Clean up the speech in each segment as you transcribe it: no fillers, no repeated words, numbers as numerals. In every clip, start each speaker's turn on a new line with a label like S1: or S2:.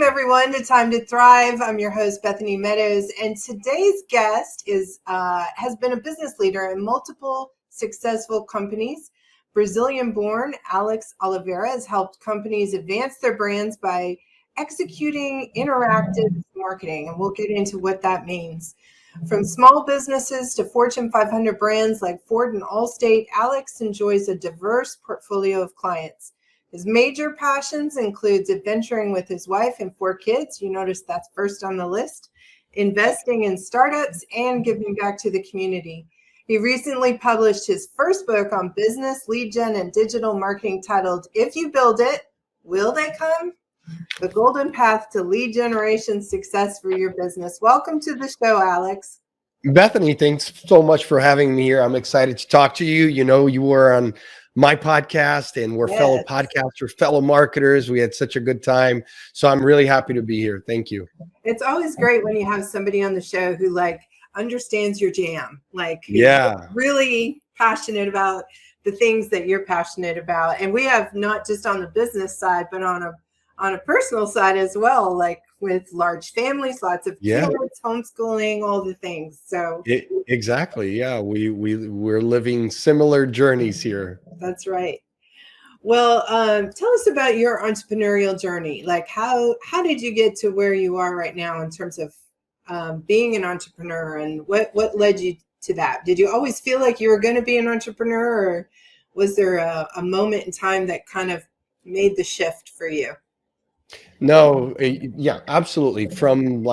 S1: Welcome, everyone, to Time to Thrive. I'm your host, Bethany Meadows, and today's guest has been a business leader in multiple successful companies. Brazilian-born Alex Oliveira has helped companies advance their brands by executing interactive marketing, and we'll get into what that means. From small businesses to Fortune 500 brands like Ford and Allstate, Alex enjoys a diverse portfolio of clients. His major passions includes adventuring with his wife and 4 kids. You notice that's first on the list, investing in startups, and giving back to the community. He recently published his first book on business, lead gen, and digital marketing titled, If You Build It, Will They Come? The Golden Path to Lead Generation Success for Your Business. Welcome to the show, Alex.
S2: Bethany, thanks so much for having me here. I'm excited to talk to you. You know, you were on my podcast and we're fellow podcasters, fellow marketers. We had such a good time. So I'm really happy to be here. Thank you.
S1: It's always great when you have somebody on the show who understands your jam, really passionate about the things that you're passionate about. And we have not just on the business side, but on a personal side as well, like with large families, lots of kids, homeschooling, all the things. So
S2: exactly. Yeah. We're living similar journeys here.
S1: That's right. Well, tell us about your entrepreneurial journey. Like how did you get to where you are right now in terms of being an entrepreneur, and what led you to that? Did you always feel like you were going to be an entrepreneur, or was there a moment in time that kind of made the shift for you?
S2: No, yeah, absolutely. From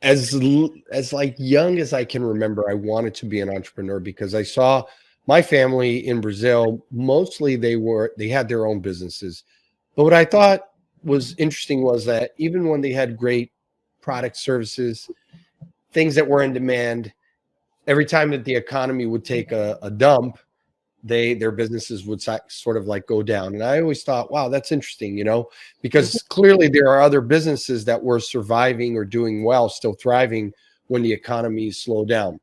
S2: as young as I can remember, I wanted to be an entrepreneur because I saw my family in Brazil. Mostly they had their own businesses. But what I thought was interesting was that even when they had great product services, things that were in demand, every time that the economy would take a dump, their businesses would sort of go down. And I always thought, wow, that's interesting, because clearly there are other businesses that were surviving or doing well, still thriving when the economy slowed down.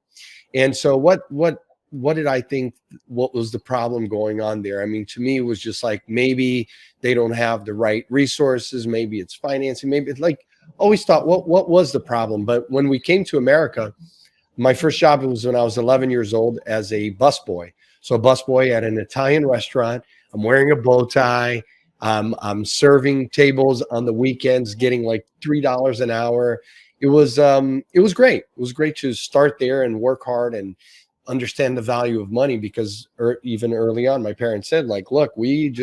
S2: And so what did I think, what was the problem going on there? I mean, to me, it was just maybe they don't have the right resources. Maybe it's financing. Maybe it's always thought, what was the problem? But when we came to America, my first job was when I was 11 years old as a busboy. So a busboy at an Italian restaurant. I'm wearing a bow tie. I'm serving tables on the weekends, getting $3 an hour. It was great. It was great to start there and work hard and understand the value of money, because even early on, my parents said, look, we're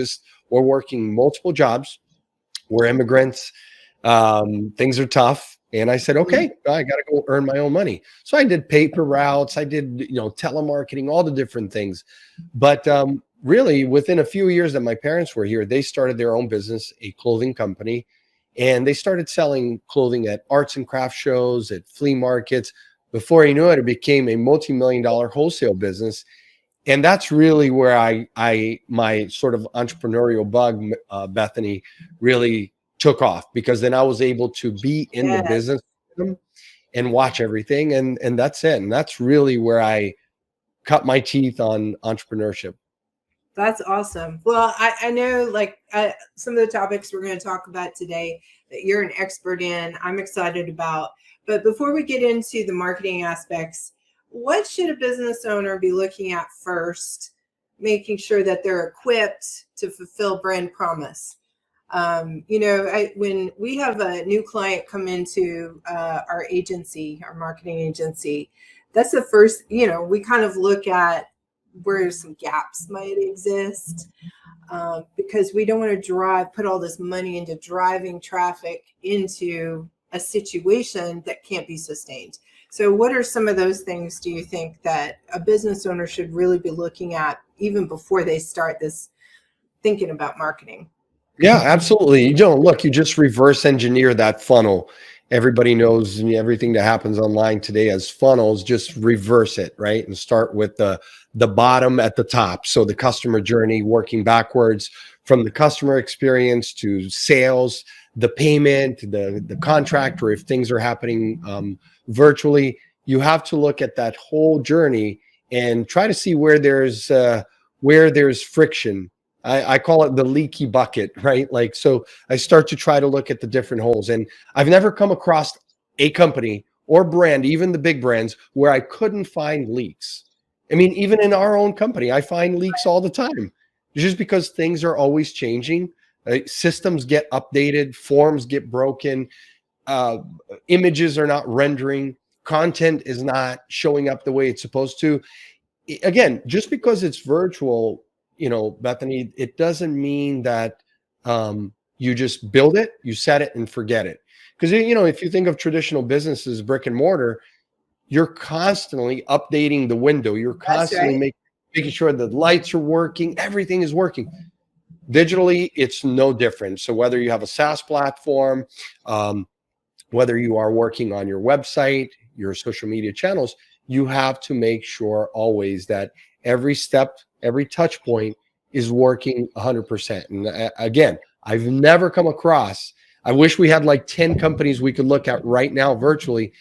S2: working multiple jobs. We're immigrants. Things are tough. And I said, okay, I got to go earn my own money. So I did paper routes. I did, telemarketing, all the different things. But really, within a few years that my parents were here, they started their own business, a clothing company. And they started selling clothing at arts and craft shows, at flea markets. Before you knew it, it became a multi-million-dollar wholesale business. And that's really where my sort of entrepreneurial bug, Bethany, really took off, because then I was able to be in the business and watch everything. And that's it. And that's really where I cut my teeth on entrepreneurship.
S1: That's awesome. Well, I know some of the topics we're going to talk about today that you're an expert in, I'm excited about. But before we get into the marketing aspects, what should a business owner be looking at first, making sure that they're equipped to fulfill brand promise? When we have a new client come into our agency, our marketing agency, that's the first, we kind of look at where some gaps might exist, because we don't want to put all this money into driving traffic into a situation that can't be sustained. So what are some of those things do you think that a business owner should really be looking at even before they start this thinking about marketing?
S2: Yeah, absolutely. You just reverse engineer that funnel. Everybody knows everything that happens online today as funnels. Just reverse it, right? And start with the bottom at the top. So the customer journey, working backwards from the customer experience to sales, the payment, the contract, or if things are happening virtually, you have to look at that whole journey and try to see where there's friction I call it the leaky bucket, right? Like, so I start to try to look at the different holes. And I've never come across a company or brand, even the big brands, where I couldn't find leaks. I mean, even in our own company, I find leaks all the time, just because things are always changing. Systems get updated, forms get broken, uh, images are not rendering, content is not showing up the way it's supposed to. Again, just because it's virtual, Bethany, it doesn't mean that you just build it, you set it and forget it. Because, if you think of traditional businesses, brick and mortar, you're constantly updating the window. You're
S1: That's
S2: constantly
S1: right.
S2: making sure the lights are working, everything is working. Digitally, it's no different. So whether you have a SaaS platform, um, whether you are working on your website, your social media channels, you have to make sure always that every step, every touch point is working 100%. And again, I've never come across, I wish we had like 10 companies we could look at right now virtually.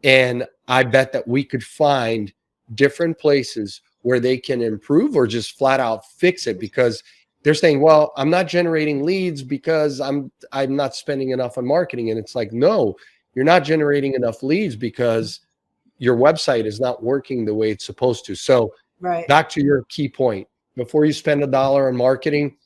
S2: And I bet that we could find different places where they can improve or just flat out fix it, because they're saying, well, I'm not generating leads because I'm not spending enough on marketing. And it's like, no, you're not generating enough leads because your website is not working the way it's supposed to. So
S1: Right.
S2: back to your key point, before you spend $1 on marketing,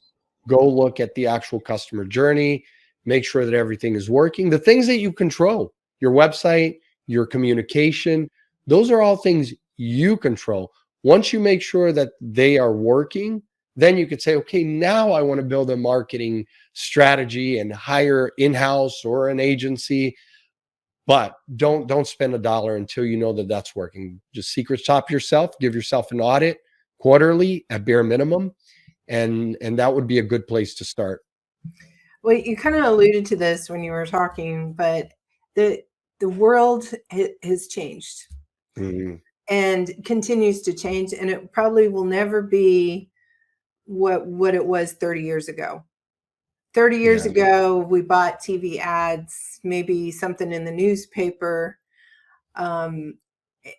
S2: go look at the actual customer journey, make sure that everything is working. The things that you control, your website, your communication, those are all things you control. Once you make sure that they are working, then you could say, okay, now I want to build a marketing strategy and hire in-house or an agency. But don't spend $1 until you know that that's working. Just secret shop yourself, give yourself an audit quarterly at bare minimum, and that would be a good place to start.
S1: Well, you kind of alluded to this when you were talking, but the the world has changed
S2: Mhm.
S1: and continues to change, and it probably will never be what it was 30 years ago. 30 years
S2: Yeah.
S1: ago, we bought TV ads, maybe something in the newspaper. Um,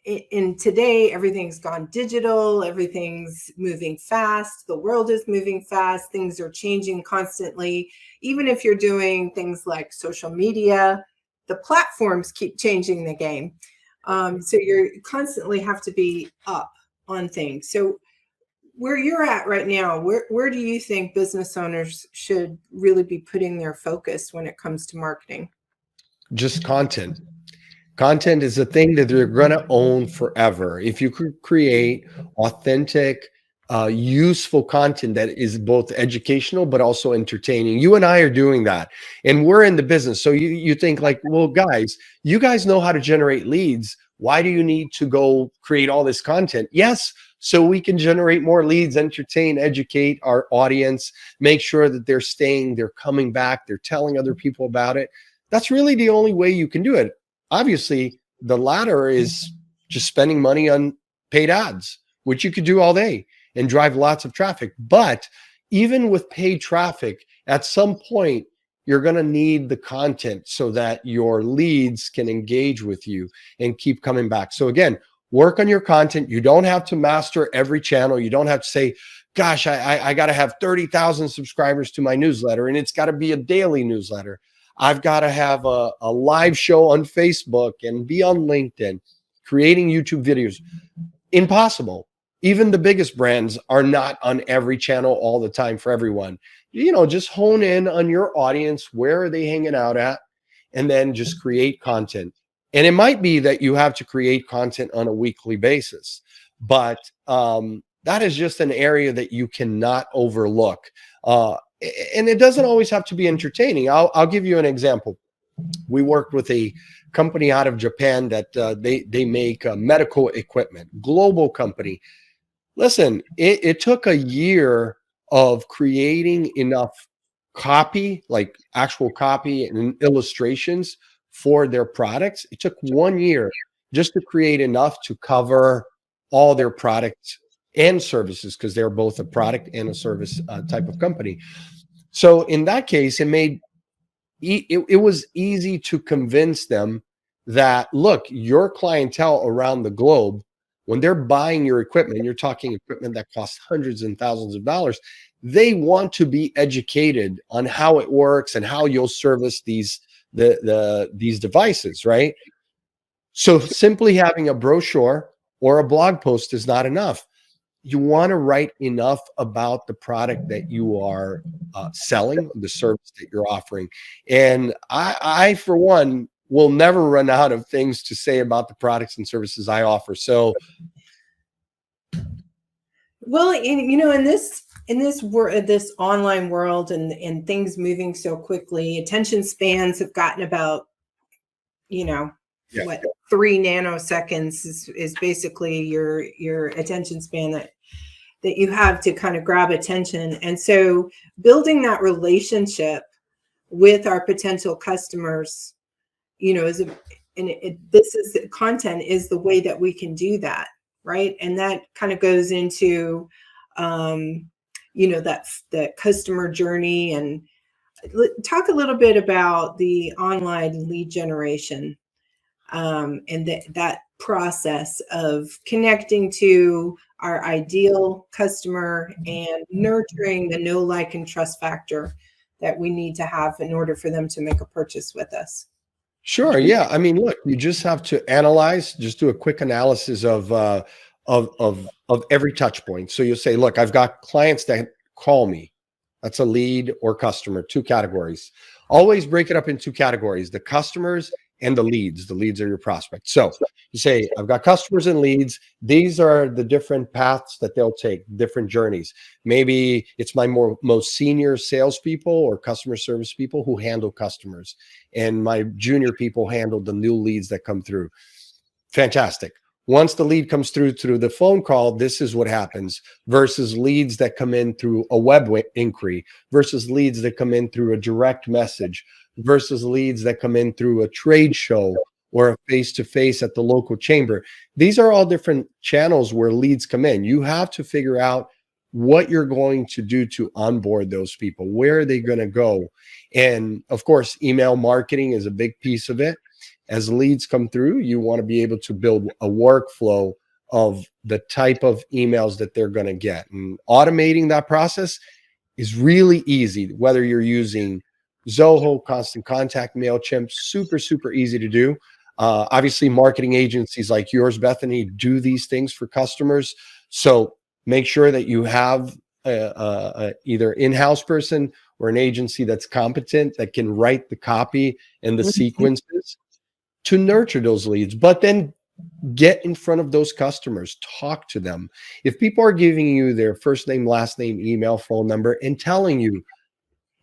S1: in today, everything's gone digital, everything's moving fast, the world is moving fast, things are changing constantly. Even if you're doing things like social media, the platforms keep changing the game. So you constantly have to be up on things. So where you're at right now, where do you think business owners should really be putting their focus when it comes to marketing?
S2: Just content. Content is a thing that they're going to own forever. If you could create authentic, useful content that is both educational but also entertaining, you and I are doing that, and we're in the business. So you think like, well, guys, you guys know how to generate leads. Why do you need to go create all this content? Yes, so we can generate more leads, entertain, educate our audience, make sure that they're coming back, they're telling other people about it. That's really the only way you can do it. Obviously, the latter is just spending money on paid ads, which you could do all day and drive lots of traffic. But even with paid traffic, at some point, you're going to need the content so that your leads can engage with you and keep coming back. So again, work on your content. You don't have to master every channel. You don't have to say, gosh, I got to have 30,000 subscribers to my newsletter, and it's got to be a daily newsletter. I've got to have a live show on Facebook and be on LinkedIn, creating YouTube videos. Impossible. Even the biggest brands are not on every channel all the time for everyone. Just hone in on your audience. Where are they hanging out at? And then just create content. And it might be that you have to create content on a weekly basis, but that is just an area that you cannot overlook. And it doesn't always have to be entertaining. I'll give you an example. We worked with a company out of Japan that they make medical equipment, global company. Listen, it took a year of creating enough copy, like actual copy and illustrations for their products. It took 1 year just to create enough to cover all their products and services, because they're both a product and a service type of company. So in that case, it was easy to convince them that, look, your clientele around the globe when they're buying your equipment, you're talking equipment that costs hundreds and thousands of dollars. They want to be educated on how it works and how you'll service these devices, right? So simply having a brochure or a blog post is not enough. You want to write enough about the product that you are selling, the service that you're offering. And I, for one, will never run out of things to say about the products and services I offer. So,
S1: well, you know, in this online world and things moving so quickly, attention spans have gotten about, you know,
S2: yeah.
S1: what 3 nanoseconds is basically your attention span that you have to kind of grab attention. And so building that relationship with our potential customers, you know, content is the way that we can do that, right? And that kind of goes into, you know, that customer journey. And talk a little bit about the online lead generation, and that process of connecting to our ideal customer and nurturing the know, like, and trust factor that we need to have in order for them to make a purchase with us.
S2: Sure. Yeah. I mean, look, you just have to analyze, just do a quick analysis of every touch point. So you'll say, look, I've got clients that call me. That's a lead or customer, 2 categories. Always break it up in 2 categories, the customers and the leads. The leads are your prospects. So you say, I've got customers and leads. These are the different paths that they'll take, different journeys. Maybe it's my most senior salespeople or customer service people who handle customers, and my junior people handle the new leads that come through. Fantastic. Once the lead comes through the phone call, this is what happens, versus leads that come in through a web inquiry, versus leads that come in through a direct message, versus leads that come in through a trade show or a face-to-face at the local chamber. These are all different channels where leads come in. You have to figure out what you're going to do to onboard those people. Where are they going to go? And of course, email marketing is a big piece of it. As leads come through, you want to be able to build a workflow of the type of emails that they're going to get. And automating that process is really easy, whether you're using Zoho, Constant Contact, MailChimp, super, super easy to do. Obviously, marketing agencies like yours, Bethany, do these things for customers. So make sure that you have either in-house person or an agency that's competent, that can write the copy and the sequences to nurture those leads, but then get in front of those customers, talk to them. If people are giving you their first name, last name, email, phone number, and telling you,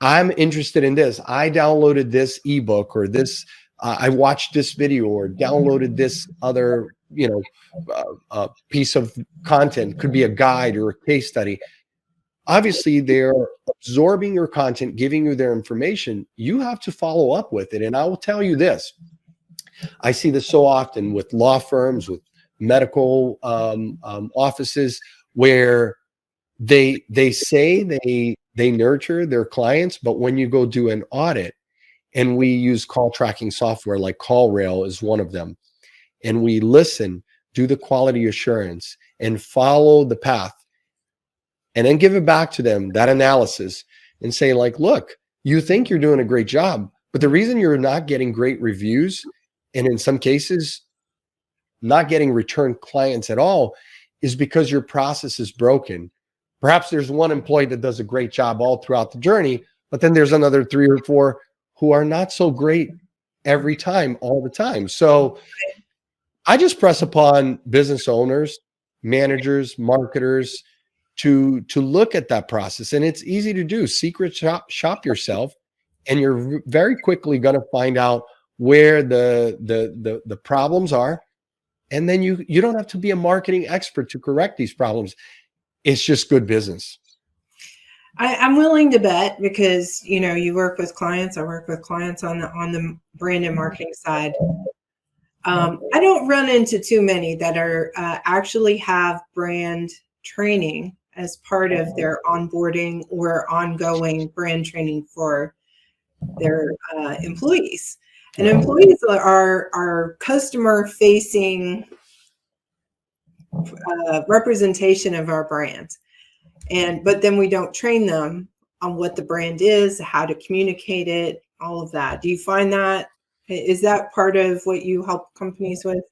S2: I'm interested in this, I downloaded this ebook, or this, I watched this video, or downloaded this other, piece of content, could be a guide or a case study. Obviously, they're absorbing your content, giving you their information. You have to follow up with it. And I will tell you this, I see this so often with law firms, with medical offices, where they say they nurture their clients, but when you go do an audit, and we use call tracking software like CallRail is one of them, and we listen, do the quality assurance, and follow the path, and then give it back to them, that analysis, and say, like, look, you think you're doing a great job, but the reason you're not getting great reviews, and in some cases not getting return clients at all, is because your process is broken. Perhaps there's one employee that does a great job all throughout the journey, but then there's another 3 or 4 who are not so great every time, all the time. So I just press upon business owners, managers, marketers to look at that process. And it's easy to do. Secret shop yourself, and you're very quickly going to find out where the problems are. And then you don't have to be a marketing expert to correct these problems. It's just good business.
S1: I'm willing to bet, because you work with clients. I work with clients on the brand and marketing side. I don't run into too many that are actually have brand training as part of their onboarding or ongoing brand training for their employees. And employees are customer facing representation of our brand. But then we don't train them on what the brand is, how to communicate it, all of that. Do you find that, is that part of what you help companies with?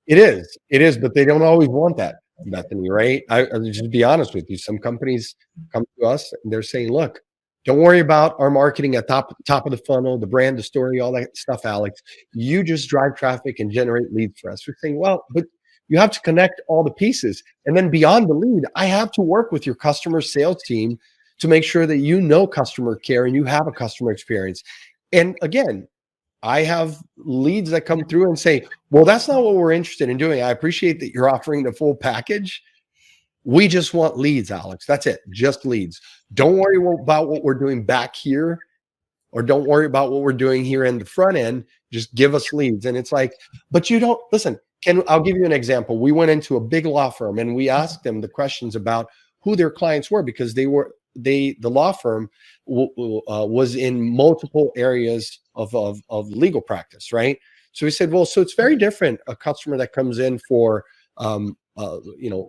S2: It is, but they don't always want that, Bethany, right? I'll just be honest with you. Some companies come to us and they're saying, look, don't worry about our marketing at top of the funnel, the brand, the story, all that stuff, Alex. You just drive traffic and generate leads for us. We're saying, well, but you have to connect all the pieces. And then beyond the lead, I have to work with your customer sales team to make sure that you know customer care and you have a customer experience. And again, I have leads that come through and say, well, that's not what we're interested in doing. I appreciate that you're offering the full package. We just want leads, Alex. That's it. Just leads. Don't worry about what we're doing back here, or don't worry about what we're doing here in the front end. Just give us leads. And it's like, but you don't listen. I'll give you an example. We went into a big law firm and we asked them the questions about who their clients were, because the law firm was in multiple areas of legal practice, right? So we said, well, so it's very different, a customer that comes in for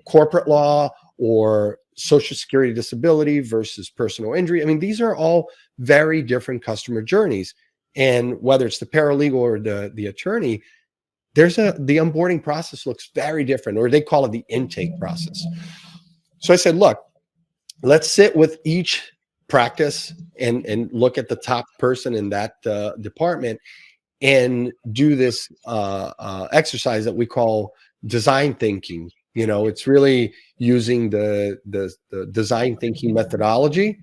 S2: corporate law or social security disability versus personal injury. I mean, these are all very different customer journeys. And whether it's the paralegal or the attorney, the onboarding process looks very different, or they call it the intake process. So I said, look, let's sit with each practice and look at the top person in that department and do this exercise that we call design thinking. It's really using the design thinking methodology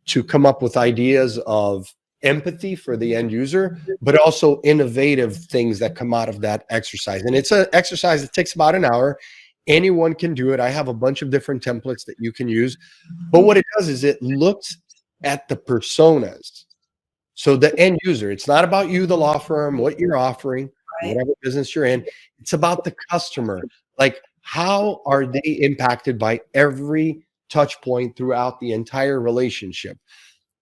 S2: to come up with ideas of empathy for the end user, but also innovative things that come out of that exercise. And it's an exercise that takes about an hour. Anyone can do it. I have a bunch of different templates that you can use. But what it does is it looks at the personas. So the end user, it's not about you, the law firm, what you're offering, whatever business you're in. It's about the customer. Like, how are they impacted by every touch point throughout the entire relationship?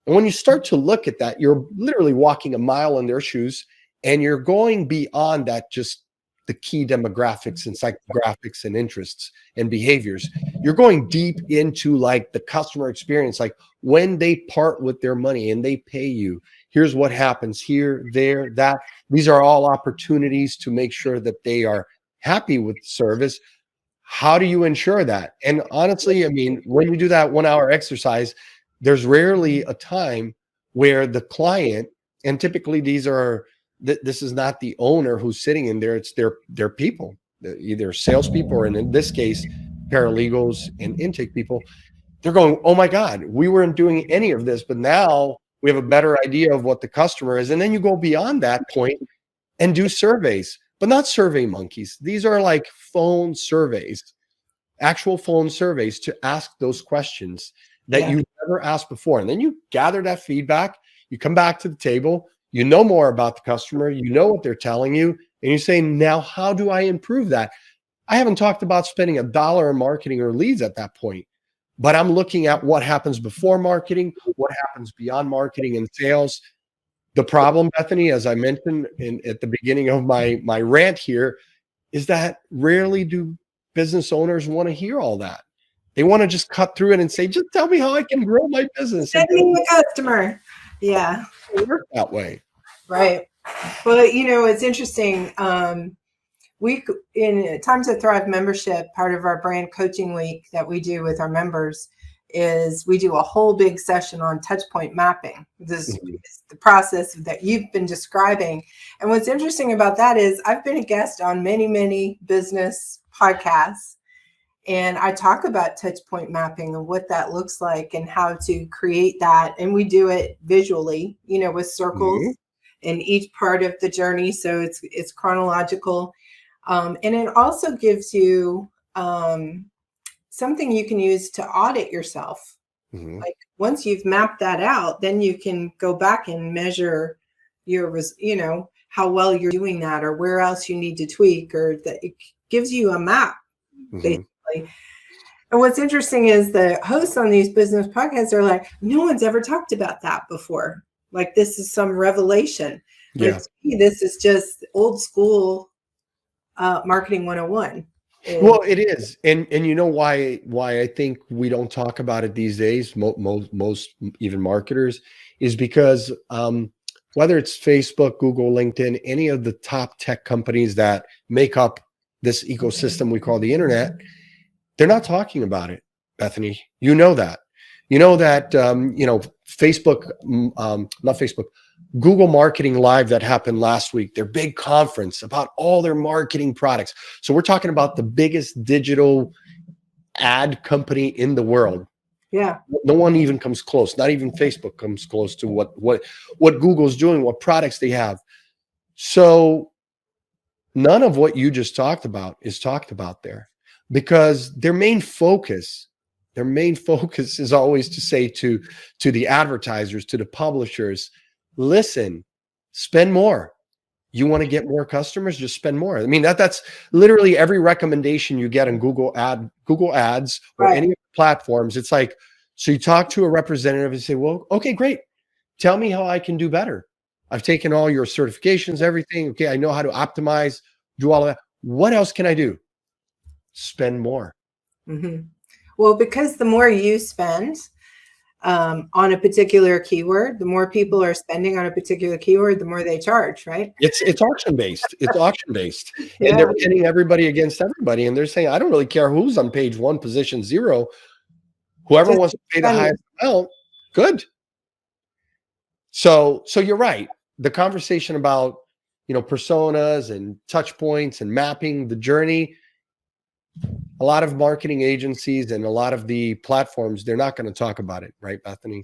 S2: And when you start to look at that, you're literally walking a mile in their shoes, and you're going beyond that, just the key demographics and psychographics and interests and behaviors. You're going deep into like the customer experience, like when they part with their money and they pay you, here's what happens here, there, that. These are all opportunities to make sure that they are happy with the service. How do you ensure that? And honestly, I mean, when you do that 1 hour exercise, there's rarely a time where the client, and typically this is not the owner who's sitting in there, it's their people, either salespeople or in this case, paralegals and intake people. They're going, oh my God, we weren't doing any of this, but now we have a better idea of what the customer is. And then you go beyond that point and do surveys, but not survey monkeys. These are like phone surveys, actual phone surveys to ask those questions that you've never asked before. And then you gather that feedback, you come back to the table, you know more about the customer, you know what they're telling you, and you say, now, how do I improve that? I haven't talked about spending $1 in marketing or leads at that point, but I'm looking at what happens before marketing, what happens beyond marketing and sales. The problem, Bethany, as I mentioned at the beginning of my rant here, is that rarely do business owners want to hear all that. They want to just cut through it and say, just tell me how I can grow my business.
S1: Send me the customer. Yeah.
S2: It works that way.
S1: Right. Well, it's interesting. We, in Time to Thrive membership, part of our brand coaching week that we do with our members is we do a whole big session on touch point mapping. This is the process that you've been describing. And what's interesting about that is I've been a guest on many, many business podcasts, and I talk about touch point mapping and what that looks like and how to create that. And we do it visually, with circles in each part of the journey. So it's chronological. And it also gives you something you can use to audit yourself. Like once you've mapped that out, then you can go back and measure your, how well you're doing that, or where else you need to tweak, or that it gives you a map, basically. And what's interesting is the hosts on these business podcasts are like, no one's ever talked about that before. Like, this is some revelation. Like, to me, this is just old school marketing 101.
S2: Well, it is, and you know why I think we don't talk about it these days. Most even marketers is because whether it's Facebook, Google, LinkedIn, any of the top tech companies that make up this ecosystem we call the internet, they're not talking about it, Bethany. You know that. You know that Facebook, not Facebook, Google Marketing Live that happened last week, their big conference about all their marketing products. So we're talking about the biggest digital ad company in the world.
S1: Yeah.
S2: No one even comes close. Not even Facebook comes close to what Google's doing, what products they have. So none of what you just talked about is talked about there, because their main focus is always to say to the advertisers, to the publishers, listen, spend more. You want to get more customers, just spend more. I mean, that's literally every recommendation you get on Google Ads or
S1: Right.
S2: any platforms. It's like, so you talk to a representative and say, well, okay, great. Tell me how I can do better. I've taken all your certifications, everything. Okay, I know how to optimize, do all of that. What else can I do? Spend more.
S1: Mm-hmm. Well, because the more you spend on a particular keyword, the more people are spending on a particular keyword, the more they charge, right?
S2: It's auction based. It's auction based,
S1: Yeah.
S2: and they're pitting everybody against everybody. And they're saying, I don't really care who's on page 1, position 0. Whoever
S1: Just
S2: wants to pay the
S1: spend
S2: highest amount, good. So you're right. The conversation about personas and touch points and mapping the journey, a lot of marketing agencies and a lot of the platforms, they're not going to talk about it, right, Bethany?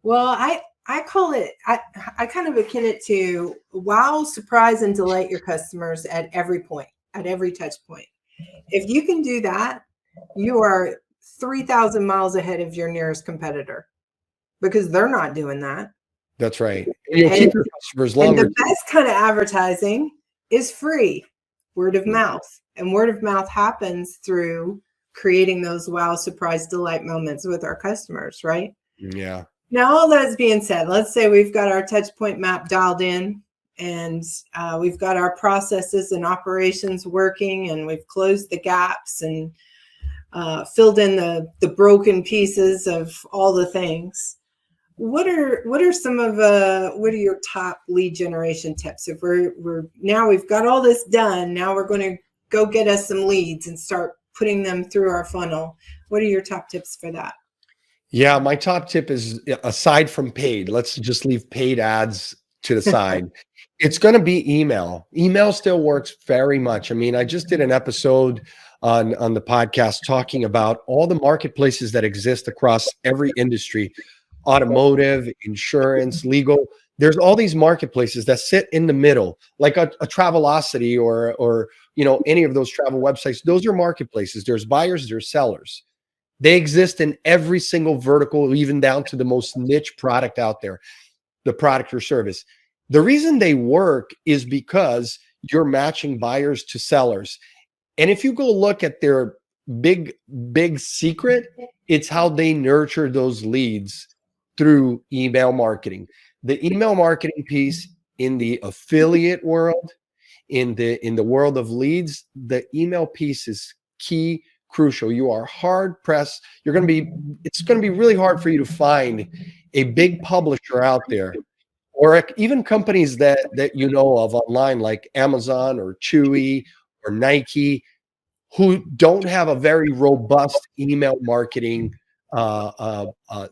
S1: Well, I call it, I kind of akin it to wow, surprise, and delight your customers at every point, at every touch point. If you can do that, you are 3,000 miles ahead of your nearest competitor, because they're not doing that.
S2: That's right. And you'll keep your customers longer.
S1: And the best kind of advertising is free, word of mouth. And word of mouth happens through creating those wow, surprise, delight moments with our customers, right?
S2: Yeah.
S1: Now, all that's being said, let's say we've got our touch point map dialed in, and we've got our processes and operations working, and we've closed the gaps and filled in the broken pieces of all the things. What are some of what are your top lead generation tips? If we're now we've got all this done, now we're going to go get us some leads and start putting them through our funnel. What are your top tips for that?
S2: Yeah, my top tip is, aside from paid, let's just leave paid ads to the side. It's going to be email. Email still works very much. I mean, I just did an episode on the podcast talking about all the marketplaces that exist across every industry: automotive, insurance, legal. There's all these marketplaces that sit in the middle, like a Travelocity or any of those travel websites. Those are marketplaces. There's buyers, there's sellers. They exist in every single vertical, even down to the most niche product out there, the product or service. The reason they work is because you're matching buyers to sellers. And if you go look at their big secret, it's how they nurture those leads through email marketing. The email marketing piece in the affiliate world, in the world of leads, the email piece is key, crucial. You are hard pressed. It's going to be really hard for you to find a big publisher out there, or even companies that you know of online, like Amazon or Chewy or Nike, who don't have a very robust email marketing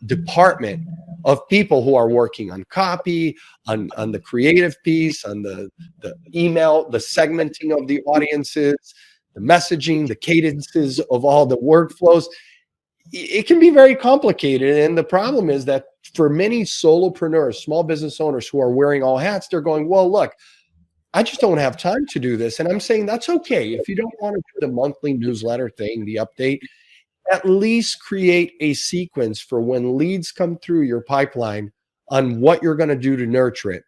S2: department of people who are working on copy, on the creative piece, on the email, the segmenting of the audiences, the messaging, the cadences of all the workflows. It can be very complicated. And the problem is that for many solopreneurs, small business owners who are wearing all hats, they're going, well, look, I just don't have time to do this. And I'm saying that's okay. If you don't want to do the monthly newsletter thing, the update, at least create a sequence for when leads come through your pipeline on what you're going to do to nurture it.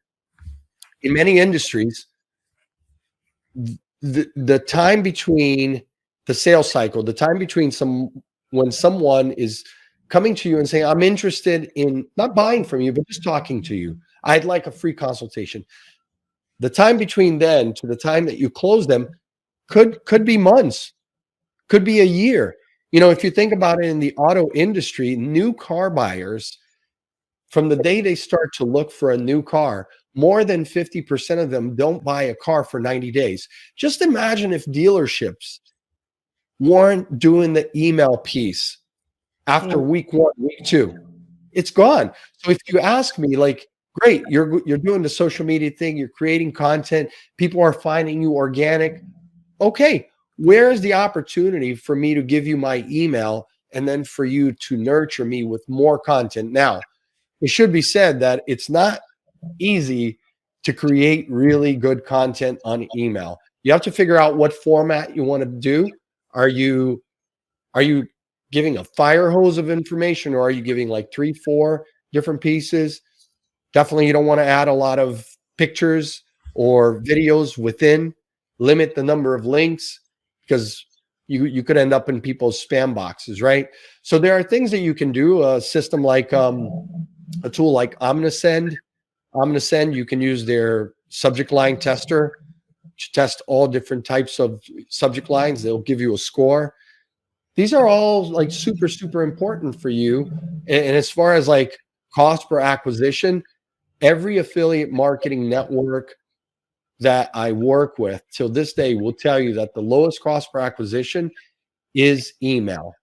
S2: In many industries, the time between the sales cycle, the time between when someone is coming to you and saying, I'm interested in not buying from you, but just talking to you, I'd like a free consultation. The time between then to the time that you close them could be months. could be a year. You know, if you think about it in the auto industry, new car buyers, from the day they start to look for a new car, more than 50% of them don't buy a car for 90 days. Just imagine if dealerships weren't doing the email piece after week 1, week 2. It's gone. So if you ask me, like, great, you're doing the social media thing, you're creating content, people are finding you organic. Okay, where's the opportunity for me to give you my email and then for you to nurture me with more content? Now, it should be said that it's not easy to create really good content on email. You have to figure out what format you want to do. Are you giving a fire hose of information, or are you giving like 3, 4 different pieces? Definitely you don't want to add a lot of pictures or videos within. Limit the number of links, because you could end up in people's spam boxes, right? So there are things that you can do. A system like a tool like Omnisend, you can use their subject line tester to test all different types of subject lines. They'll give you a score. These are all like super, super important for you. And as far as like cost per acquisition, every affiliate marketing network that I work with till this day will tell you that the lowest cost per acquisition is email.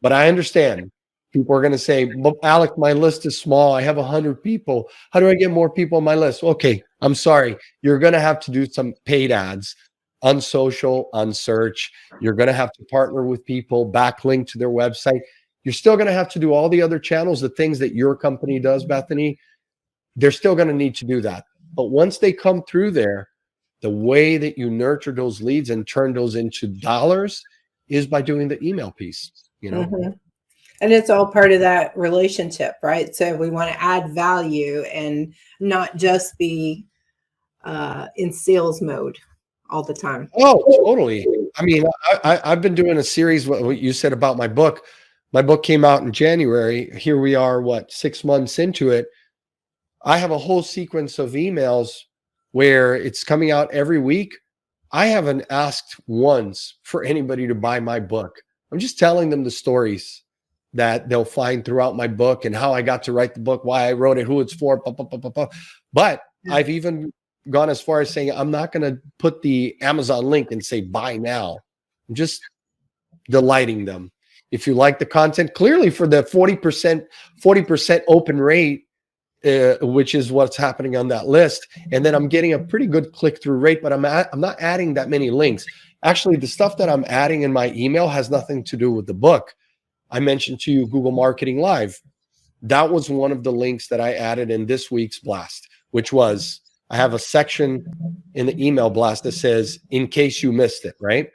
S2: But I understand people are going to say, "But Alex, my list is small. I have 100 people. How do I get more people on my list?" Okay, I'm sorry. You're going to have to do some paid ads on social, on search. You're going to have to partner with people, backlink to their website. You're still going to have to do all the other channels, the things that your company does, Bethany. They're still going to need to do that. But once they come through there, the way that you nurture those leads and turn those into dollars is by doing the email piece, you know?
S1: Mm-hmm. And it's all part of that relationship, right? So we want to add value and not just be in sales mode all the time.
S2: Oh, totally. I mean, I've been doing a series, what you said about my book. My book came out in January. Here we are, 6 months into it. I have a whole sequence of emails where it's coming out every week. I haven't asked once for anybody to buy my book. I'm just telling them the stories that they'll find throughout my book and how I got to write the book, why I wrote it, who it's for, blah, blah, blah, blah, blah. But I've even gone as far as saying I'm not going to put the Amazon link and say buy now. I'm just delighting them. If you like the content, clearly for the 40% open rate, which is what's happening on that list. And then I'm getting a pretty good click-through rate, but I'm not adding that many links. Actually, the stuff that I'm adding in my email has nothing to do with the book. I mentioned to you Google Marketing Live. That was one of the links that I added in this week's blast, which was, I have a section in the email blast that says, in case you missed it, right?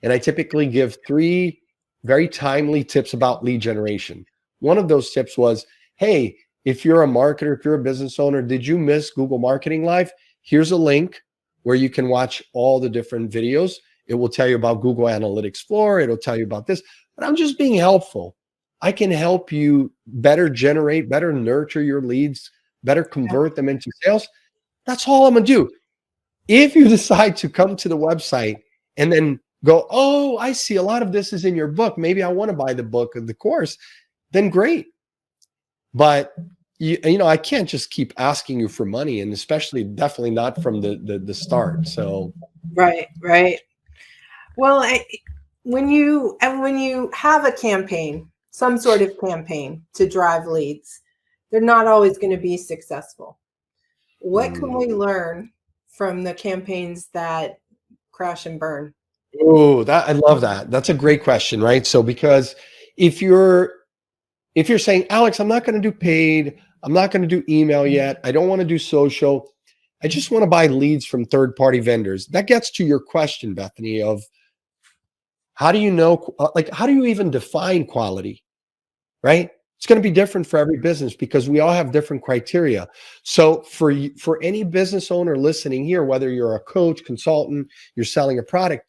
S2: And I typically give 3 very timely tips about lead generation. One of those tips was, hey, if you're a marketer, if you're a business owner, did you miss Google Marketing Live? Here's a link where you can watch all the different videos. It will tell you about Google Analytics Explorer. It'll tell you about this. But I'm just being helpful. I can help you better generate, better nurture your leads, better convert them into sales. That's all I'm going to do. If you decide to come to the website and then go, oh, I see a lot of this is in your book, maybe I want to buy the book or the course, then great. But you know, I can't just keep asking you for money, and especially definitely not from the start. So
S1: Right. Well, when you have a campaign, some sort of campaign to drive leads, they're not always going to be successful. What can we learn from the campaigns that crash and burn?
S2: Oh, I love that. That's a great question, right? So because if you're saying, Alex, I'm not going to do paid, I'm not going to do email yet, I don't want to do social, I just want to buy leads from third-party vendors. That gets to your question, Bethany, of how do you know, like, how do you even define quality, right? It's going to be different for every business because we all have different criteria. So for any business owner listening here, whether you're a coach, consultant, you're selling a product,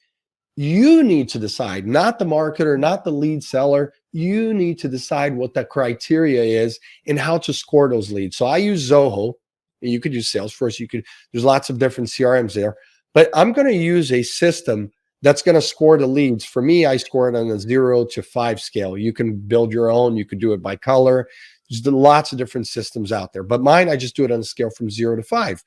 S2: you need to decide, not the marketer, not the lead seller. You need to decide what that criteria is and how to score those leads. So I use Zoho. You could use Salesforce. There's lots of different CRMs there, but I'm going to use a system that's going to score the leads. For me, I score it on a 0 to 5 scale. You can build your own. You could do it by color. There's lots of different systems out there. But mine, I just do it on a scale from 0 to 5.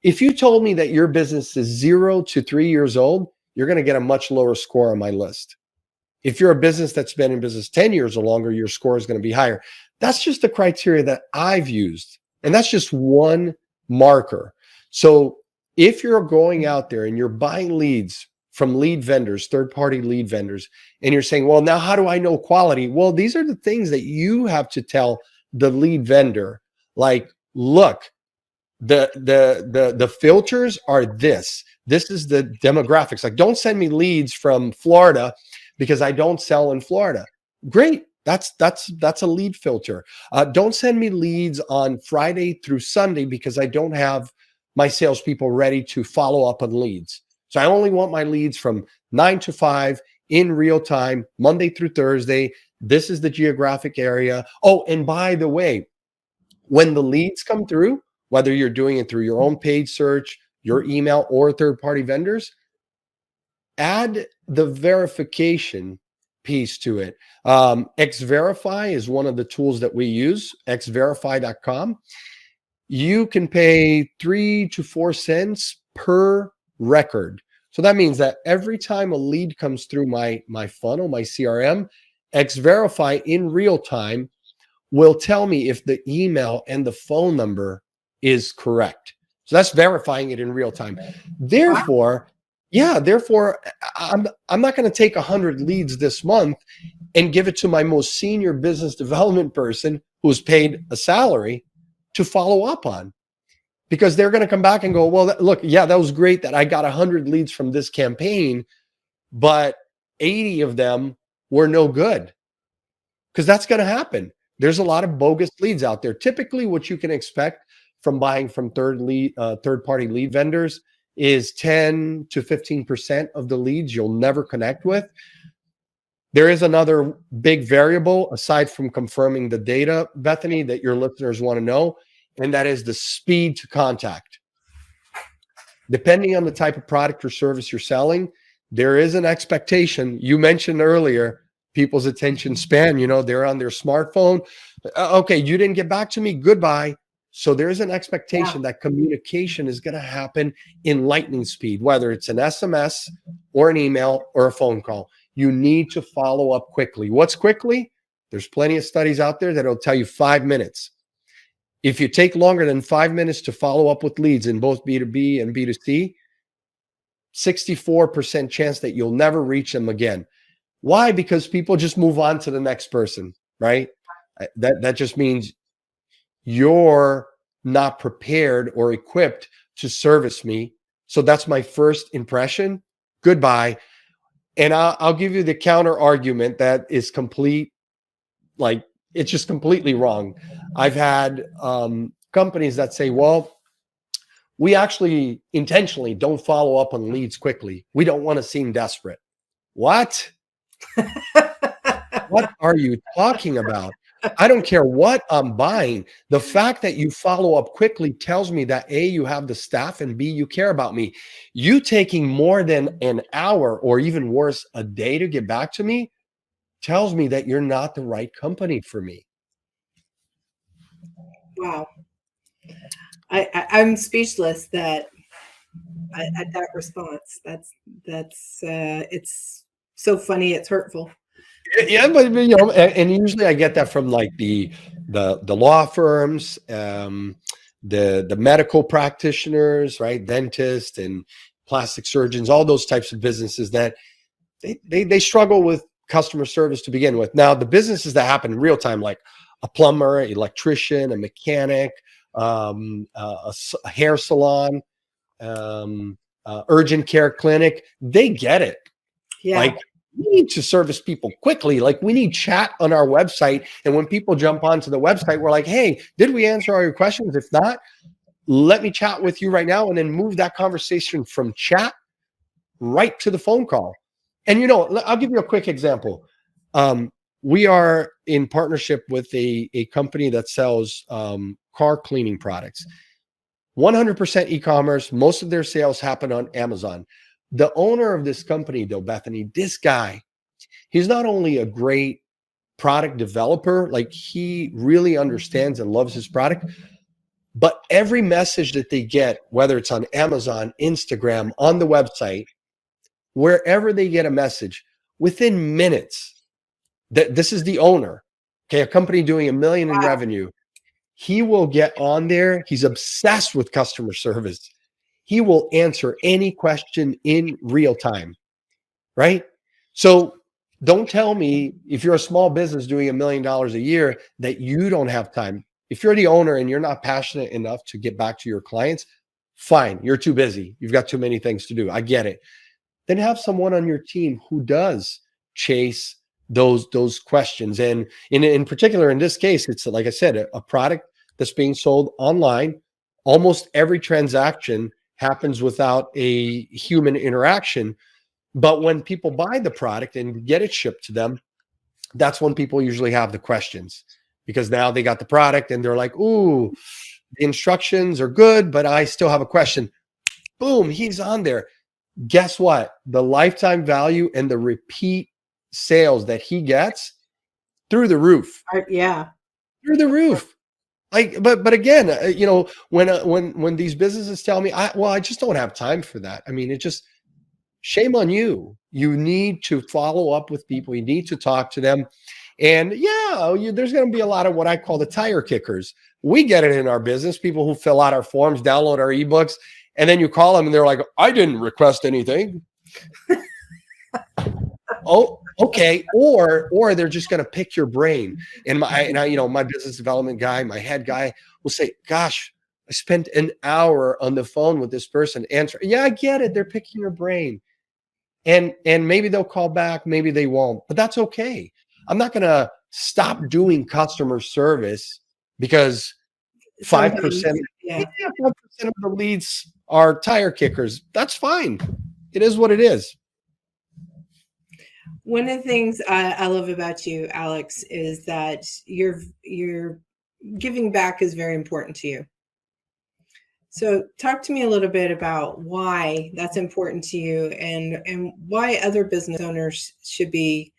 S2: If you told me that your business is 0 to 3 years old, you're going to get a much lower score on my list. If you're a business that's been in business 10 years or longer, your score is going to be higher. That's just the criteria that I've used. And that's just one marker. So if you're going out there and you're buying leads from lead vendors, third-party lead vendors, and you're saying, well, now how do I know quality? Well, these are the things that you have to tell the lead vendor. Like, look, the filters are this. This is the demographics. Like, don't send me leads from Florida because I don't sell in Florida. Great. That's a lead filter. Don't send me leads on Friday through Sunday because I don't have my salespeople ready to follow up on leads. So I only want my leads from 9 to 5 in real time, Monday through Thursday. This is the geographic area. Oh, and by the way, when the leads come through, whether you're doing it through your own paid search, your email, or third-party vendors, add the verification piece to it. Xverify is one of the tools that we use, xverify.com. You can pay 3 to 4 cents per record. So that means that every time a lead comes through my funnel, my CRM, Xverify in real time will tell me if the email and the phone number is correct. So that's verifying it in real time. Therefore, I'm not going to take 100 leads this month and give it to my most senior business development person who's paid a salary to follow up on, because they're going to come back and go, well, look, yeah, that was great that I got 100 leads from this campaign, but 80 of them were no good, because that's going to happen. There's a lot of bogus leads out there. Typically, what you can expect from buying from third-party lead vendors is 10 to 15% of the leads you'll never connect with. There is another big variable aside from confirming the data, Bethany, that your listeners want to know, and that is the speed to contact. Depending on the type of product or service you're selling, there is an expectation. You mentioned earlier people's attention span. They're on their smartphone. Okay, you didn't get back to me. Goodbye. So there's an expectation that communication is going to happen in lightning speed, whether it's an SMS or an email or a phone call. You need to follow up quickly. What's quickly? There's plenty of studies out there that'll tell you 5 minutes. If you take longer than 5 minutes to follow up with leads in both B2B and B2C, 64% chance that you'll never reach them again. Why? Because people just move on to the next person, right? That just means you're not prepared or equipped to service me. So that's my first impression. Goodbye. And I'll give you the counter argument that is complete, like, it's just completely wrong. I've had companies that say, well, we actually intentionally don't follow up on leads quickly. We don't want to seem desperate. What? What are you talking about? I don't care what I'm buying. The fact that you follow up quickly tells me that A, you have the staff, and B, you care about me. You taking more than an hour or even worse, a day to get back to me tells me that you're not the right company for me.
S1: Wow. I'm speechless at that response. That's it's so funny. It's hurtful.
S2: Yeah, but and usually I get that from like the law firms, the medical practitioners, right? Dentists and plastic surgeons, all those types of businesses that they struggle with customer service to begin with. Now, the businesses that happen in real time, like a plumber, electrician, a mechanic, a hair salon, urgent care clinic, they get it.
S1: Yeah.
S2: Like, we need to service people quickly. Like, we need chat on our website. And when people jump onto the website, we're like, hey, did we answer all your questions? If not, let me chat with you right now, and then move that conversation from chat right to the phone call. And, I'll give you a quick example. We are in partnership with a company that sells car cleaning products. 100% e-commerce. Most of their sales happen on Amazon. The owner of this company, though, Bethany, this guy, he's not only a great product developer, like he really understands and loves his product, but every message that they get, whether it's on Amazon, Instagram, on the website, wherever they get a message, within minutes, that this is the owner, okay, a company doing $1 million in revenue, he will get on there. He's obsessed with customer service. He will answer any question in real time, right? So don't tell me if you're a small business doing $1 million a year that you don't have time. If you're the owner and you're not passionate enough to get back to your clients, fine, you're too busy. You've got too many things to do. I get it. Then have someone on your team who does chase those questions. And in particular, in this case, it's like I said, a product that's being sold online. Almost every transaction happens without a human interaction. But when people buy the product and get it shipped to them, that's when people usually have the questions, because now they got the product and they're like, ooh, the instructions are good, but I still have a question. Boom, he's on there. Guess what? The lifetime value and the repeat sales that he gets, through the roof.
S1: Yeah.
S2: Through the roof. Like, but again, when these businesses tell me, I just don't have time for that. I mean, it just, shame on you. You need to follow up with people. You need to talk to them. And there's going to be a lot of what I call the tire kickers. We get it in our business, people who fill out our forms, download our ebooks, and then you call them and they're like, I didn't request anything. Oh, okay. Or they're just going to pick your brain. And my business development guy, my head guy will say, gosh, I spent an hour on the phone with this person answering. Yeah, I get it. They're picking your brain. And maybe they'll call back, maybe they won't, but that's okay. I'm not going to stop doing customer service because 5%, 5% of the leads are tire kickers. That's fine. It is what it is.
S1: One of the things I love about you, Alex, is that your giving back is very important to you. So talk to me a little bit about why that's important to you, and why other business owners should be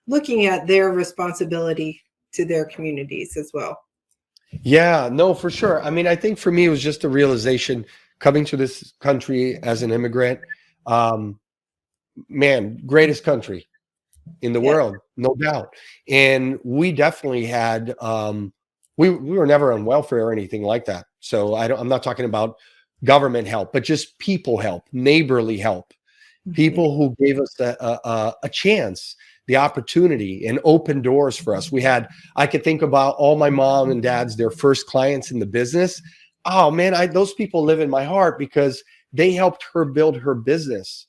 S1: looking at their responsibility to their communities as well.
S2: Yeah, no, for sure. I mean, I think for me, it was just a realization coming to this country as an immigrant. Man, greatest country in the world, no doubt. And we definitely had, we were never on welfare or anything like that. So I'm not talking about government help, but just people help, neighborly help, people who gave us a chance, the opportunity, and open doors for us. I could think about all my mom and dad's, their first clients in the business. Oh man, those people live in my heart because they helped her build her business,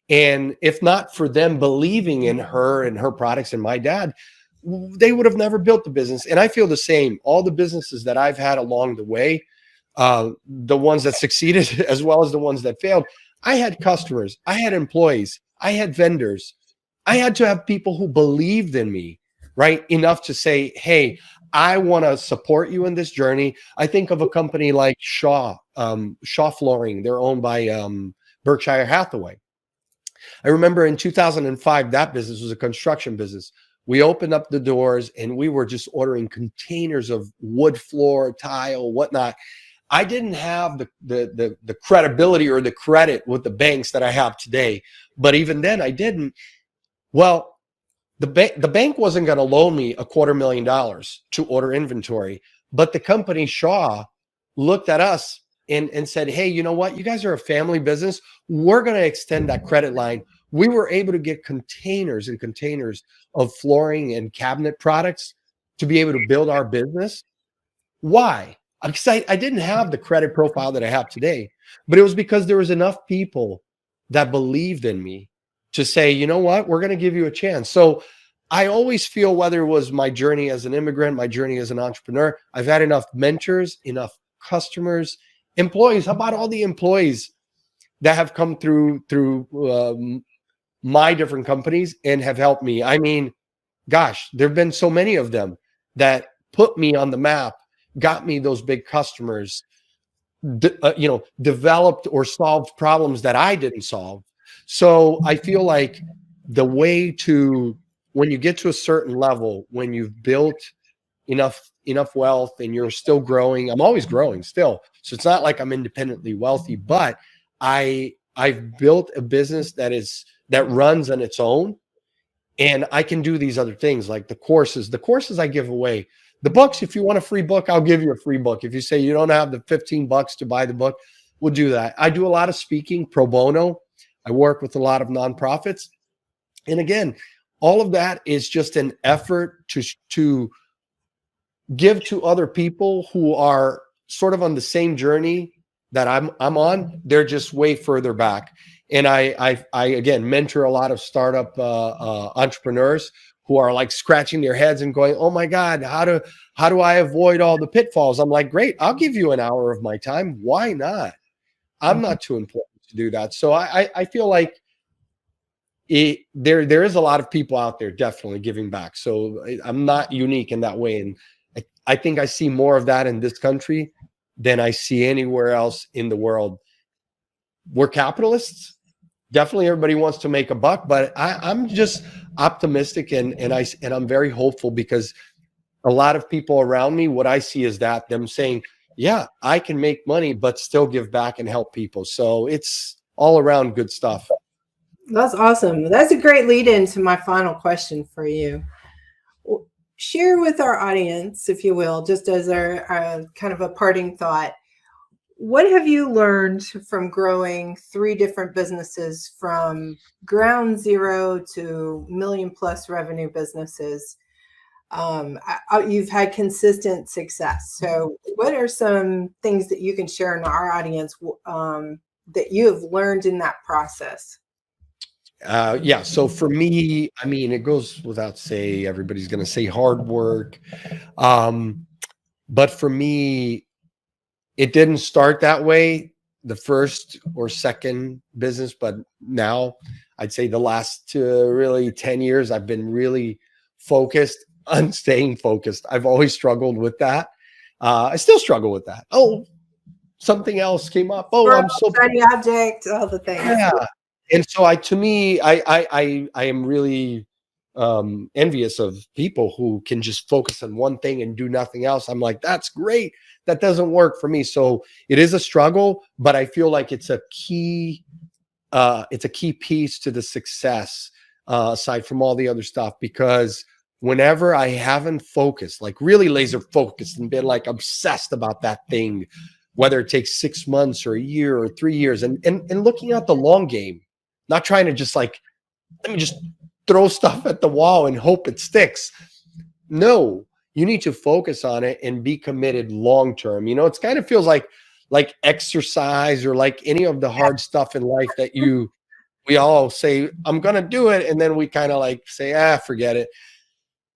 S2: and if not for them believing in her and her products and my dad, they would have never built the business. And I feel the same. All the businesses that I've had along the way, the ones that succeeded as well as the ones that failed, I had customers, I had employees, I had vendors. I had to have people who believed in me, right? Enough to say, hey, I want to support you in this journey. I think of a company like Shaw Flooring. They're owned by Berkshire Hathaway. I remember in 2005, that business was a construction business. We opened up the doors and we were just ordering containers of wood floor, tile, whatnot. I didn't have the credibility or the credit with the banks that I have today. But even then I didn't. Well, the bank wasn't going to loan me $250,000 to order inventory. But the company Shaw looked at us and said, hey, you know what? You guys are a family business. We're going to extend that credit line. We were able to get containers and containers of flooring and cabinet products to be able to build our business. Why? Because I didn't have the credit profile that I have today, but it was because there was enough people that believed in me to say, you know what, we're going to give you a chance. So I always feel, whether it was my journey as an immigrant, my journey as an entrepreneur, I've had enough mentors, enough customers, employees. How about all the employees that have come through my different companies and have helped me? I mean, gosh, there have been so many of them that put me on the map, got me those big customers. developed or solved problems that I didn't solve. So I feel like the way to, when you get to a certain level, when you've built enough wealth and you're still growing, I'm always growing still. So it's not like I'm independently wealthy, but I've built a business that runs on its own, and I can do these other things like the courses I give away. The books, if you want a free book, I'll give you a free book. If you say you don't have the $15 to buy the book, we'll do that. I do a lot of speaking pro bono. I work with a lot of nonprofits. And again, all of that is just an effort to give to other people who are sort of on the same journey that I'm on. They're just way further back. And I again mentor a lot of startup entrepreneurs who are like scratching their heads and going, "Oh my God, how do I avoid all the pitfalls?" I'm like, "Great, I'll give you an hour of my time. Why not? I'm not too important to do that." So I feel like there is a lot of people out there definitely giving back. So I'm not unique in that way, and I think I see more of that in this country than I see anywhere else in the world. We're capitalists. Definitely everybody wants to make a buck, but I'm just optimistic and I'm very hopeful, because a lot of people around me, what I see is that them saying, yeah, I can make money, but still give back and help people. So it's all around good stuff.
S1: That's awesome. That's a great lead into my final question for you. Share with our audience, if you will, just as our kind of a parting thought, what have you learned from growing 3 different businesses from ground zero to million-plus revenue businesses? You've had consistent success. So what are some things that you can share in our audience that you have learned in that process?
S2: Yeah. So for me, I mean, it goes without say, everybody's going to say hard work. But for me, it didn't start that way, the first or second business, but now I'd say the last really 10 years, I've been really focused on staying focused. I've always struggled with that. I still struggle with that. Oh, something else came up. Oh, I'm so
S1: shiny object, all the things.
S2: yeah. And so I am really envious of people who can just focus on one thing and do nothing else. I'm like, that's great. That doesn't work for me. So it is a struggle, but I feel like it's a key piece to the success, aside from all the other stuff, because whenever I haven't focused, like really laser focused and been like obsessed about that thing, whether it takes 6 months or a year or 3 years, and looking at the long game, not trying to just like, let me just throw stuff at the wall and hope it sticks. No, you need to focus on it and be committed long term. You know, it's kind of feels like exercise or like any of the hard stuff in life that we all say, I'm going to do it. And then we kind of like say, forget it.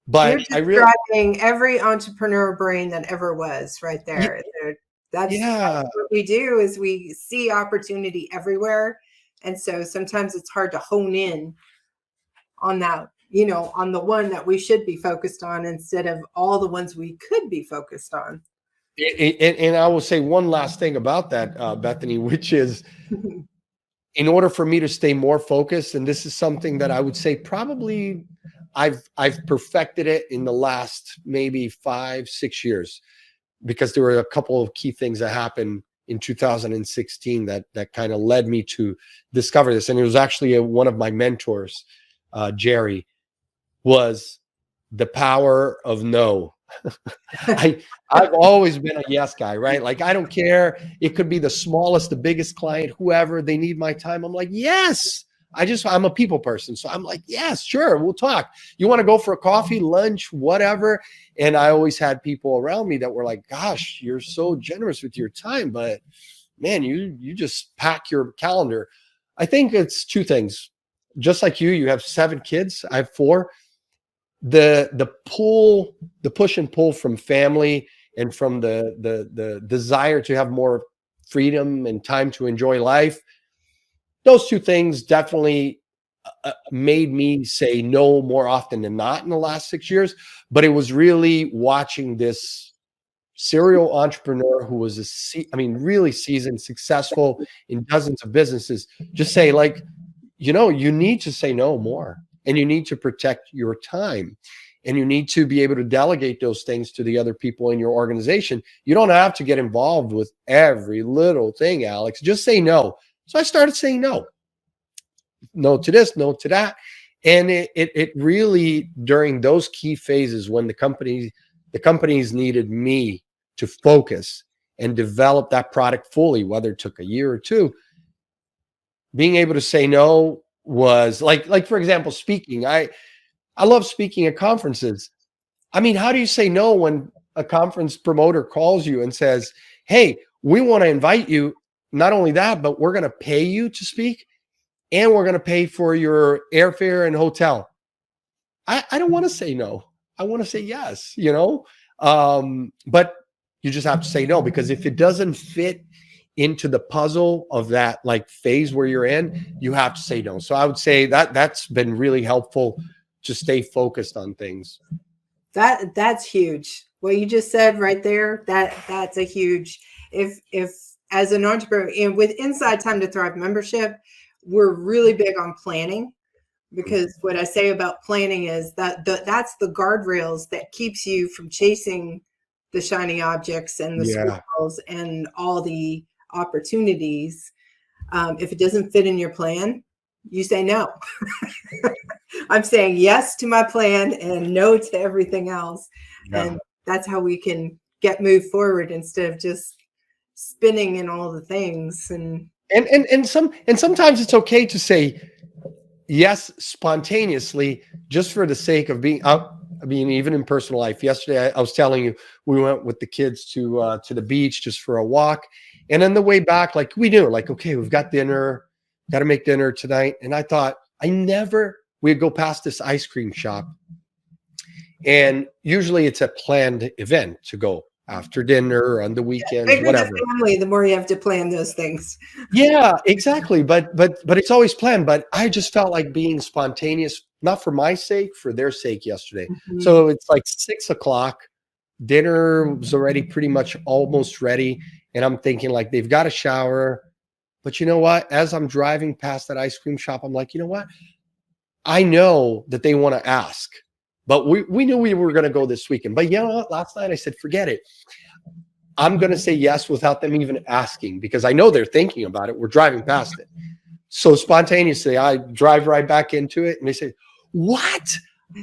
S2: But
S1: you're describing every entrepreneur brain that ever was right there. That's what we do, is we see opportunity everywhere. And so sometimes it's hard to hone in on that, on the one that we should be focused on instead of all the ones we could be focused on.
S2: And I will say one last thing about that, Bethany, which is in order for me to stay more focused, and this is something that I would say probably I've perfected it in the last maybe 5-6 years, because there were a couple of key things that happened in 2016 that kind of led me to discover this. And it was actually one of my mentors, Jerry, was the power of no. I've always been a yes guy, right? Like, I don't care. It could be the smallest, the biggest client, whoever, they need my time. I'm like, yes. I'm a people person. So I'm like, yes, sure. We'll talk. You want to go for a coffee, lunch, whatever. And I always had people around me that were like, gosh, you're so generous with your time, but man, you just pack your calendar. I think it's 2 things. Just like you have 7 kids. I have 4. The push and pull from family and from the desire to have more freedom and time to enjoy life. Those 2 things definitely made me say no more often than not in the last 6 years. But it was really watching this serial entrepreneur who was really seasoned, successful in dozens of businesses, just say, like, you need to say no more, and you need to protect your time, and you need to be able to delegate those things to the other people in your organization. You don't have to get involved with every little thing, Alex. Just say no. So I started saying no. No to this, no to that. And it really, during those key phases when the companies needed me to focus and develop that product fully, whether it took a year or two, being able to say no was like for example, speaking. I love speaking at conferences. I mean, how do you say no when a conference promoter calls you and says, "Hey, we want to invite you. Not only that, but we're going to pay you to speak, and we're going to pay for your airfare and hotel." I don't want to say no. I want to say yes, but you just have to say no, because if it doesn't fit into the puzzle of that like phase where you're in, you have to say no. So I would say that that's been really helpful to stay focused on things.
S1: That's huge. What you just said right there, that's a huge, if as an entrepreneur and with Inside Time to Thrive membership, we're really big on planning, because what I say about planning is that that's the guardrails that keeps you from chasing the shiny objects and the swirls and all the opportunities. If it doesn't fit in your plan, you say no. I'm saying yes to my plan and no to everything else. And that's how we can move forward instead of just spinning in all the things. And
S2: sometimes it's okay to say yes spontaneously, just for the sake of being out. I mean, even in personal life, yesterday I was telling you, we went with the kids to the beach just for a walk, and on the way back, like, we knew, like, okay, we've got dinner, got to make dinner tonight, and I thought we'd go past this ice cream shop, and usually it's a planned event to go after dinner on the weekends, whatever.
S1: The family, the more you have to plan those things.
S2: Yeah, exactly. But it's always planned. But I just felt like being spontaneous, not for my sake, for their sake yesterday. Mm-hmm. So it's like 6:00. Dinner was already pretty much almost ready. And I'm thinking, like, they've got a shower. But you know what? As I'm driving past that ice cream shop, I'm like, you know what? I know that they want to ask. But we knew we were going to go this weekend. But you know what? Last night I said, forget it. I'm going to say yes without them even asking, because I know they're thinking about it. We're driving past it. So spontaneously, I drive right back into it. And they say, what?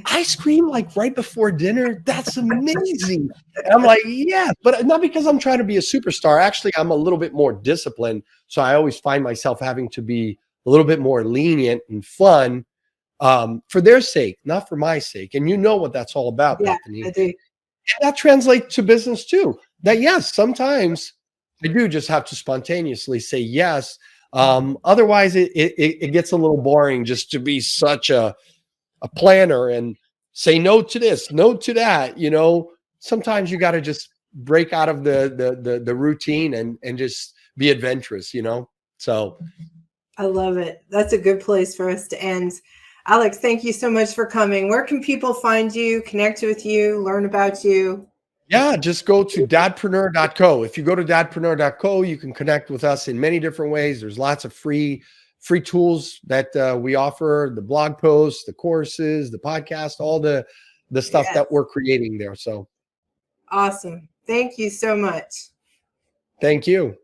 S2: Ice cream like right before dinner? That's amazing. And I'm like, yeah, but not because I'm trying to be a superstar. Actually, I'm a little bit more disciplined. So I always find myself having to be a little bit more lenient and fun, for their sake, not for my sake. And you know what that's all about,
S1: yeah,
S2: Bethany.
S1: I do.
S2: And that translates to business too. That, yes, sometimes I do just have to spontaneously say yes. Otherwise, it gets a little boring just to be such a planner and say no to this, no to that. Sometimes you got to just break out of the routine and just be adventurous. So
S1: I love it. That's a good place for us to end. Alex, thank you so much for coming. Where can people find you, connect with you, learn about you?
S2: Yeah, just go to dadpreneur.co. If you go to dadpreneur.co, you can connect with us in many different ways. There's lots of free tools that we offer, the blog posts, the courses, the podcast, all the stuff that we're creating there. So
S1: awesome. Thank you so much.
S2: Thank you.